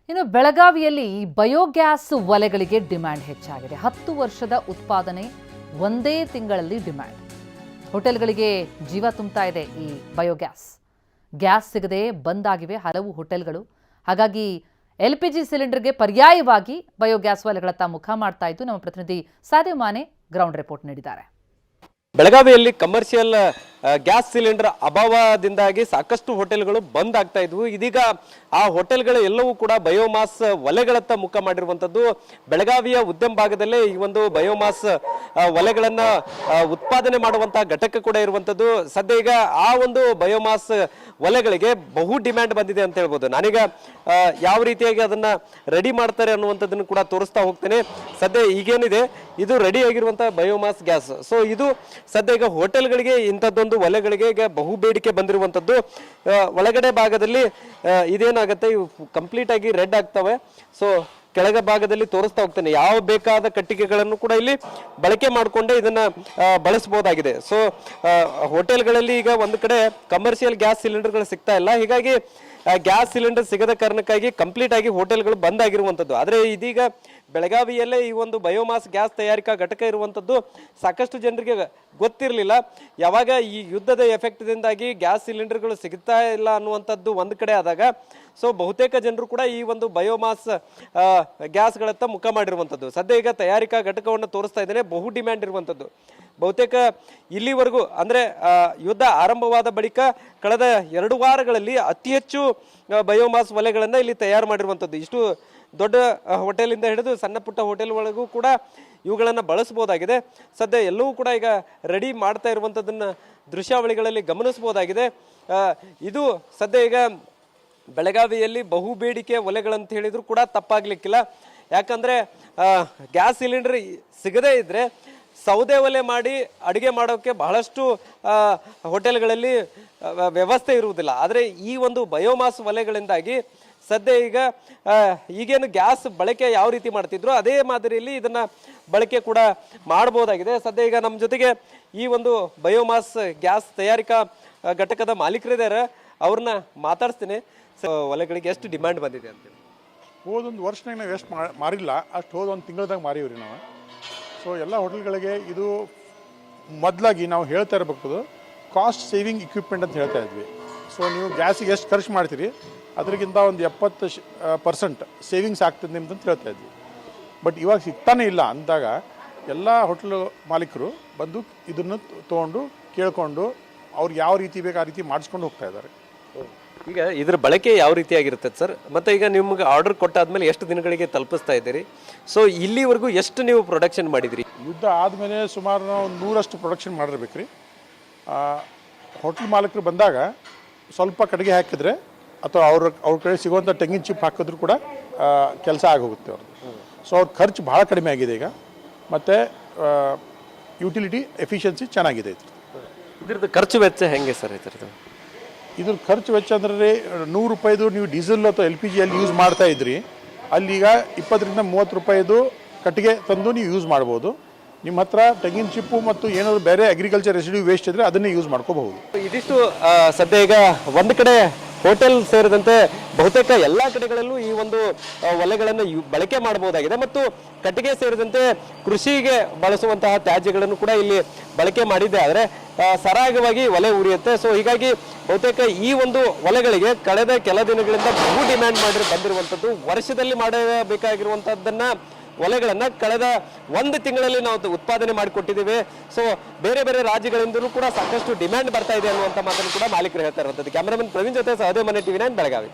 ಇನ್ನು ಬೆಳಗಾವಿಯಲ್ಲಿ biogas ಒಲೆಗಳಿಗೆ demand ಹೆಚ್ಚಾಗಿದೆ. 10 ವರ್ಷದ ಉತ್ಪಾದನೆ ಒಂದೇ ತಿಂಗಳಲ್ಲಿ ಡಿಮ್ಯಾಂಡ್. ಹೋಟೆಲ್ಗಳಿಗೆ ಜೀವ ತುಂಬುತ್ತಾ ಇದೆ ಈ ಬಯೋಗ್ಯಾಸ್. ಗ್ಯಾಸ್ ಸಿಗದೆ ಬಂದ್ ಆಗಿವೆ ಹಲವು ಹೋಟೆಲ್ಗಳು. ಹಾಗಾಗಿ LPG ಸಿಲಿಂಡರ್ಗೆ ಪರ್ಯಾಯವಾಗಿ ಬಯೋಗ್ಯಾಸ್ ಒಲೆಗಳತ್ತ ಮುಖ ಮಾಡ್ತಾ ಇದ್ದು ನಮ್ಮ ಪ್ರತಿನಿಧಿ ಸಾದೇವ್ ಮಾನೆ ಗ್ರೌಂಡ್ ರಿಪೋರ್ಟ್ ನೀಡಿದ್ದಾರೆ. ಬೆಳಗಾವಿಯಲ್ಲಿ ಕಮರ್ಷಿಯಲ್ ಗ್ಯಾಸ್ ಸಿಲಿಂಡರ್ ಅಭಾವದಿಂದಾಗಿ ಸಾಕಷ್ಟು ಹೋಟೆಲ್ಗಳು ಬಂದ್ ಆಗ್ತಾ ಇದ್ವು. ಇದೀಗ ಆ ಹೋಟೆಲ್ಗಳು ಎಲ್ಲವೂ ಕೂಡ ಬಯೋಮಾಸ್ ಒಲೆಗಳತ್ತ ಮುಖ ಮಾಡಿರುವಂತದ್ದು. ಬೆಳಗಾವಿಯ ಉದ್ಯಮ ಭಾಗದಲ್ಲೇ ಈ ಒಂದು ಬಯೋಮಾಸ್ ಒಲೆಗಳನ್ನ ಉತ್ಪಾದನೆ ಮಾಡುವಂತಹ ಘಟಕ ಕೂಡ ಇರುವಂತದ್ದು. ಸದ್ಯ ಈಗ ಆ ಒಂದು ಬಯೋಮಾಸ್ ಒಲೆಗಳಿಗೆ ಬಹು ಡಿಮ್ಯಾಂಡ್ ಬಂದಿದೆ ಅಂತ ಹೇಳ್ಬೋದು. ನಾನೀಗ ಯಾವ ರೀತಿಯಾಗಿ ಅದನ್ನ ರೆಡಿ ಮಾಡ್ತಾರೆ ಅನ್ನುವಂಥದ್ದನ್ನು ಕೂಡ ತೋರಿಸ್ತಾ ಹೋಗ್ತೇನೆ. ಸದ್ಯ ಈಗೇನಿದೆ ಇದು ರೆಡಿ ಆಗಿರುವಂತಹ ಬಯೋಮಾಸ್ ಗ್ಯಾಸ್. ಸೊ ಇದು ಸದ್ಯ ಈಗ ಹೋಟೆಲ್ಗಳಿಗೆ ಇಂಥದ್ದೊಂದು ಒಲೆಗಳಿಗೆ ಈಗ ಬಹು ಬೇಡಿಕೆ ಬಂದಿರುವಂತದ್ದು. ಒಳಗಡೆ ಭಾಗದಲ್ಲಿ ಇದೇನಾಗುತ್ತೆ, ಇವು ಕಂಪ್ಲೀಟ್ ಆಗಿ ರೆಡ್ ಆಗ್ತವೆ. ಸೊ ಕೆಳಗ ಭಾಗದಲ್ಲಿ ತೋರಿಸ್ತಾ ಹೋಗ್ತೇನೆ ಯಾವ ಬೇಕಾದ ಕಟ್ಟಿಗೆಗಳನ್ನು ಕೂಡ ಇಲ್ಲಿ ಬಳಕೆ ಮಾಡಿಕೊಂಡೇ ಇದನ್ನ ಬಳಸಬಹುದಾಗಿದೆ. ಸೊ ಹೋಟೆಲ್ಗಳಲ್ಲಿ ಈಗ ಒಂದು ಕಡೆ ಕಮರ್ಷಿಯಲ್ ಗ್ಯಾಸ್ ಸಿಲಿಂಡರ್ಗಳು ಸಿಗ್ತಾ ಇಲ್ಲ. ಹೀಗಾಗಿ ಗ್ಯಾಸ್ ಸಿಲಿಂಡರ್ ಸಿಗದ ಕಾರಣಕ್ಕಾಗಿ ಕಂಪ್ಲೀಟ್ ಆಗಿ ಹೋಟೆಲ್ಗಳು ಬಂದ್ ಆಗಿರುವಂತದ್ದು. ಆದ್ರೆ ಇದೀಗ ಬೆಳಗಾವಿಯಲ್ಲೇ ಈ ಒಂದು ಬಯೋಮಾಸ್ ಗ್ಯಾಸ್ ತಯಾರಿಕಾ ಘಟಕ ಇರುವಂತದ್ದು ಸಾಕಷ್ಟು ಜನರಿಗೆ ಗೊತ್ತಿರಲಿಲ್ಲ. ಯಾವಾಗ ಈ ಯುದ್ಧದ ಎಫೆಕ್ಟ್ದಿಂದಾಗಿ ಗ್ಯಾಸ್ ಸಿಲಿಂಡರ್ಗಳು ಸಿಗ್ತಾ ಇಲ್ಲ ಅನ್ನುವಂಥದ್ದು ಒಂದು ಕಡೆ ಆದಾಗ ಸೊ ಬಹುತೇಕ ಜನರು ಕೂಡ ಈ ಒಂದು ಬಯೋಮಾಸ್ ಗ್ಯಾಸ್ಗಳತ್ತ ಮುಖ ಮಾಡಿರುವಂಥದ್ದು. ಸದ್ಯ ಈಗ ತಯಾರಿಕಾ ಘಟಕವನ್ನು ತೋರಿಸ್ತಾ ಇದ್ದೇನೆ. ಬಹು ಡಿಮ್ಯಾಂಡ್ ಇರುವಂಥದ್ದು. ಬಹುತೇಕ ಇಲ್ಲಿವರೆಗೂ ಅಂದ್ರೆ ಯುದ್ಧ ಆರಂಭವಾದ ಬಳಿಕ ಕಳೆದ 2 ವಾರಗಳಲ್ಲಿ ಅತಿ ಹೆಚ್ಚು ಬಯೋಮಾಸ್ ಒಲೆಗಳನ್ನ ಇಲ್ಲಿ ತಯಾರು ಮಾಡಿರುವಂಥದ್ದು. ಇಷ್ಟು ದೊಡ್ಡ ಹೋಟೆಲಿಂದ ಹಿಡಿದು ಸಣ್ಣ ಪುಟ್ಟ ಹೋಟೆಲ್ ಒಳಗೂ ಕೂಡ ಇವುಗಳನ್ನು ಬಳಸಬಹುದಾಗಿದೆ. ಸದ್ಯ ಎಲ್ಲವೂ ಕೂಡ ಈಗ ರೆಡಿ ಮಾಡ್ತಾ ಇರುವಂಥದ್ದನ್ನ ದೃಶ್ಯಾವಳಿಗಳಲ್ಲಿ ಗಮನಿಸಬಹುದಾಗಿದೆ. ಇದು ಸದ್ಯ ಈಗ ಬೆಳಗಾವಿಯಲ್ಲಿ ಬಹು ಬೇಡಿಕೆ ಒಲೆಗಳಂತ ಹೇಳಿದ್ರು ಕೂಡ ತಪ್ಪಾಗ್ಲಿಕ್ಕಿಲ್ಲ. ಯಾಕಂದ್ರೆ ಗ್ಯಾಸ್ ಸಿಲಿಂಡರ್ ಸಿಗದೇ ಇದ್ರೆ ಸೌದೆ ಒಲೆ ಮಾಡಿ ಅಡುಗೆ ಮಾಡೋಕೆ ಬಹಳಷ್ಟು ಹೋಟೆಲ್ಗಳಲ್ಲಿ ವ್ಯವಸ್ಥೆ ಇರುವುದಿಲ್ಲ. ಆದರೆ ಈ ಒಂದು ಬಯೋಮಾಸ್ ಒಲೆಗಳಿಂದಾಗಿ ಸದ್ಯ ಈಗೇನು ಗ್ಯಾಸ್ ಬಳಕೆ ಯಾವ ರೀತಿ ಮಾಡ್ತಿದ್ರು ಅದೇ ಮಾದರಿಯಲ್ಲಿ ಇದನ್ನ ಬಳಕೆ ಕೂಡ ಮಾಡಬಹುದಾಗಿದೆ. ಸದ್ಯ ಈಗ ನಮ್ಮ ಜೊತೆಗೆ ಈ ಒಂದು ಬಯೋಮಾಸ್ ಗ್ಯಾಸ್ ತಯಾರಿಕಾ ಘಟಕದ ಮಾಲೀಕರಿದ್ದಾರೆ, ಅವ್ರನ್ನ ಮಾತಾಡ್ತೀನಿ. ಒಲೆಗಳಿಗೆ ಎಷ್ಟು ಡಿಮ್ಯಾಂಡ್ ಬಂದಿದೆ ಅಂತೇಳಿ? ಹೋದೊಂದು ವರ್ಷನಾಗ ನಾವು ಎಷ್ಟು ಮಾರಿಲ್ಲ, ಅಷ್ಟು ಹೋದೊಂದು ತಿಂಗಳದಾಗ ಮಾರೀವ್ರಿ ನಾವು. ಸೊ ಎಲ್ಲ ಹೋಟೆಲ್ಗಳಿಗೆ ಇದು ಮೊದಲಾಗಿ ನಾವು ಹೇಳ್ತಾ ಇರಬೇಕು, ಕಾಸ್ಟ್ ಸೇವಿಂಗ್ ಇಕ್ವಿಪ್ಮೆಂಟ್ ಅಂತ ಹೇಳ್ತಾ ಇದ್ವಿ. ಸೊ ನೀವು ಗ್ಯಾಸಿಗೆ ಎಷ್ಟು ಖರ್ಚು ಮಾಡ್ತೀರಿ ಅದರಿಗಿಂತ ಒಂದು 70% ಸೇವಿಂಗ್ಸ್ ಆಗ್ತದೆ ನಿಮ್ದು ಅಂತ ಹೇಳ್ತಾ ಇದ್ವಿ. ಬಟ್ ಇವಾಗ ಸಿಗ್ತಾನೆ ಇಲ್ಲ ಅಂದಾಗ ಎಲ್ಲ ಹೋಟೆಲ್ ಮಾಲೀಕರು ಬಂದು ಇದನ್ನು ತೊಗೊಂಡು ಕೇಳಿಕೊಂಡು ಅವ್ರಿಗೆ ಯಾವ ರೀತಿ ಬೇಕು ಆ ರೀತಿ ಮಾಡಿಸ್ಕೊಂಡು ಹೋಗ್ತಾ ಇದ್ದಾರೆ. ಈಗ ಇದ್ರ ಬಳಕೆ ಯಾವ ರೀತಿಯಾಗಿರುತ್ತೆ ಸರ್? ಮತ್ತೆ ಈಗ ನಿಮ್ಗೆ ಆರ್ಡರ್ ಕೊಟ್ಟಾದ್ಮೇಲೆ ಎಷ್ಟು ದಿನಗಳಿಗೆ ತಲುಪಿಸ್ತಾ ಇದ್ದೀರಿ? ಸೊ ಇಲ್ಲಿವರೆಗೂ ಎಷ್ಟು ನೀವು ಪ್ರೊಡಕ್ಷನ್ ಮಾಡಿದ್ರಿ? ಯುದ್ಧ ಆದಮೇಲೆ ಸುಮಾರು ನಾವು 100 ಪ್ರೊಡಕ್ಷನ್ ಮಾಡಿರ್ಬೇಕ್ರಿ. ಹೋಟೆಲ್ ಮಾಲೀಕರು ಬಂದಾಗ ಸ್ವಲ್ಪ ಕಡೆಗೆ ಹಾಕಿದ್ರೆ ಅಥವಾ ಅವ್ರ ಕಡೆ ಸಿಗುವಂಥ ತೆಂಗಿನ ಚಿಪ್ ಹಾಕಿದ್ರು ಕೂಡ ಕೆಲಸ ಆಗೋಗುತ್ತೆ ಅವ್ರದ್ದು. ಸೊ ಅವ್ರ ಖರ್ಚು ಭಾಳ ಕಡಿಮೆ ಆಗಿದೆ ಈಗ. ಮತ್ತು ಯುಟಿಲಿಟಿ ಎಫಿಷಿಯನ್ಸಿ ಚೆನ್ನಾಗಿದೆ. ಇದ್ರದ್ದು ಖರ್ಚು ವೆಚ್ಚ ಹೆಂಗೆ ಸರ್? ಇದ್ರ ಖರ್ಚು ವೆಚ್ಚ ಅಂದರೆ ₹100 ನೀವು ಡೀಸೆಲ್ ಅಥವಾ LPG ಅಲ್ಲಿ ಯೂಸ್ ಮಾಡ್ತಾ ಇದ್ರಿ, ಅಲ್ಲೀಗ 20 ರಿಂದ 30 ರೂಪಾಯಿದು ಕಟ್ಟಿಗೆ ತಂದು ನೀವು ಯೂಸ್ ಮಾಡ್ಬೋದು. ನಿಮ್ಮ ಹತ್ರ ತೆಂಗಿನ ಚಿಪ್ಪು ಮತ್ತು ಏನಾದರೂ ಬೇರೆ ಅಗ್ರಿಕಲ್ಚರ್ ರೆಸಿಡ್ಯೂ ವೇಸ್ಟ್ ಇದ್ದರೆ ಅದನ್ನೇ ಯೂಸ್ ಮಾಡ್ಕೋಬಹುದು. ಇದಿಷ್ಟು ಸದ್ಯ ಈಗ ಒಂದು ಕಡೆ ಹೋಟೆಲ್ ಸೇರಿದಂತೆ ಬಹುತೇಕ ಎಲ್ಲ ಕಡೆಗಳಲ್ಲೂ ಈ ಒಂದು ಒಲೆಗಳನ್ನು ಬಳಕೆ ಮಾಡಬಹುದಾಗಿದೆ. ಮತ್ತು ಕಟ್ಟಿಗೆ ಸೇರಿದಂತೆ ಕೃಷಿಗೆ ಬಳಸುವಂತಹ ತ್ಯಾಜ್ಯಗಳನ್ನು ಕೂಡ ಇಲ್ಲಿ ಬಳಕೆ ಮಾಡಿದ್ದೆ ಆದರೆ ಸರಾಗವಾಗಿ ಒಲೆ ಉರಿಯುತ್ತೆ. ಸೊ ಹೀಗಾಗಿ ಬಹುತೇಕ ಈ ಒಂದು ಒಲೆಗಳಿಗೆ ಕಳೆದ ಕೆಲ ದಿನಗಳಿಂದ ಬಹು ಡಿಮ್ಯಾಂಡ್ ಬಂದಿರುವಂಥದ್ದು. ವರ್ಷದಲ್ಲಿ ಮಾಡಬೇಕಾಗಿರುವಂಥದ್ದನ್ನ ಒಲೆಗಳನ್ನ ಕಳೆದ 1 ತಿಂಗಳಲ್ಲಿ ನಾವು ಉತ್ಪಾದನೆ ಮಾಡಿಕೊಟ್ಟಿದ್ದೀವಿ. ಸೊ ಬೇರೆ ಬೇರೆ ರಾಜ್ಯಗಳಿಂದಲೂ ಕೂಡ ಸಾಕಷ್ಟು ಡಿಮ್ಯಾಂಡ್ ಬರ್ತಾ ಇದೆ ಅನ್ನುವಂಥ ಮಾತನ್ನು ಕೂಡ ಮಾಲೀಕರು ಹೇಳ್ತಾ ಇರುವಂಥದ್ದು. ಕ್ಯಾಮರಾಮನ್ ಪ್ರವೀಣ್ ಜೊತೆ ಸಾದೇವ್ ಮನೆ TV9 ಬೆಳಗಾವಿ.